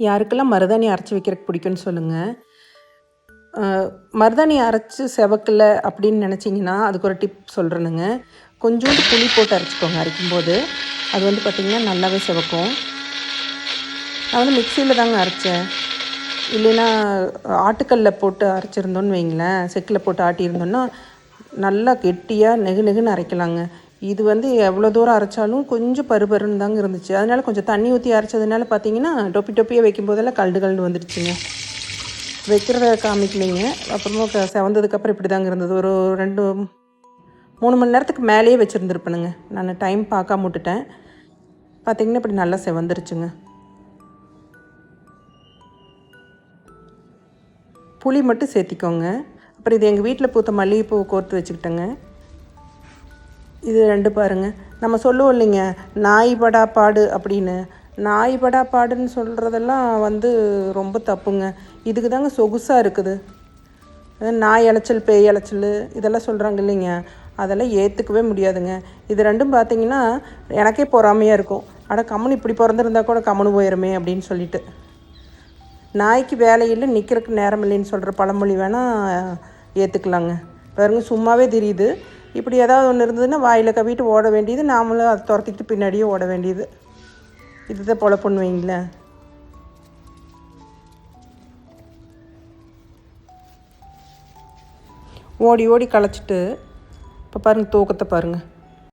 யாருக்கெல்லாம் மருதாணி அரைச்சி வைக்கிறதுக்கு பிடிக்கும்னு சொல்லுங்கள். மருதாணி அரைச்சி செவக்கல அப்படின்னு நினச்சிங்கன்னா அதுக்கு ஒரு டிப் சொல்கிறேனுங்க. கொஞ்சோண்டு புளி போட்டு அரைச்சிக்கோங்க. அரைக்கும்போது அது வந்து பார்த்திங்கன்னா நல்லாவே செவக்கும். நான் வந்து மிக்சியில் தாங்க அரைச்சேன். இல்லைன்னா ஆட்டுக்கல்ல போட்டு அரைச்சிருந்தோன்னு வைங்களேன், செக்கில் போட்டு ஆட்டியிருந்தோன்னா நல்லா கெட்டியாக நெகு நெகுன்னு அரைக்கலாங்க. இது வந்து எவ்வளோ தூரம் அரைச்சாலும் கொஞ்சம் பருபருன்னு தாங்க இருந்துச்சு. அதனால் கொஞ்சம் தண்ணி ஊற்றி அரைச்சதுனால பார்த்தீங்கன்னா டொப்பி டொப்பியாக வைக்கும்போதெல்லாம் கல்டு வந்துடுச்சுங்க. வைக்கிறத காமிக்கலைங்க. அப்புறமா செவந்ததுக்கப்புறம் இப்படி தாங்க இருந்தது. ஒரு 2-3 மணி நேரத்துக்கு மேலேயே வச்சுருந்துருப்பேனுங்க. நான் டைம் பார்க்காம விட்டுட்டேன். பார்த்திங்கன்னா இப்படி நல்லா செவந்துருச்சுங்க. புளி மட்டும் சேர்த்திக்கோங்க. அப்புறம் இது எங்கள் வீட்டில் பூத்த மல்லிகைப்பூ கோர்த்து வச்சுக்கிட்டேங்க. இது 2 பாருங்கள். நம்ம சொல்லுவோம் இல்லைங்க, நாய் படா பாடு அப்படின்னு. நாய் படா பாடுன்னு சொல்கிறதெல்லாம் வந்து ரொம்ப தப்புங்க. இதுக்கு தாங்க சொகுசாக இருக்குது. நாய் அலைச்சல் பேய் அலைச்சல் இதெல்லாம் சொல்கிறாங்க இல்லைங்க, அதெல்லாம் ஏற்றுக்கவே முடியாதுங்க. இது 2ம் பார்த்திங்கன்னா எனக்கே பொறாமையாக இருக்கும். அட கம்முன்னு இப்படி பிறந்திருந்தா கூட கம்முன்னு போயிடுமே அப்படின்னு சொல்லிட்டு. நாய்க்கு வேலை இல்லை நிற்கிறதுக்கு நேரம் இல்லைன்னு சொல்கிற பழமொழி வேணால் ஏற்றுக்கலாங்க. பாருங்க சும்மாவே தெரியுது. இப்படி ஏதாவது ஒன்று இருந்ததுன்னா வாயில் கவிட்டு ஓட வேண்டியது, நாமளும் அதை துரத்திக்கிட்டு பின்னாடியே ஓட வேண்டியது. இதுதான் பொழப்புன்னு வைங்களேன். ஓடி ஓடி களைச்சிட்டு இப்போ பாருங்கள் தூக்கத்தை பாருங்கள்.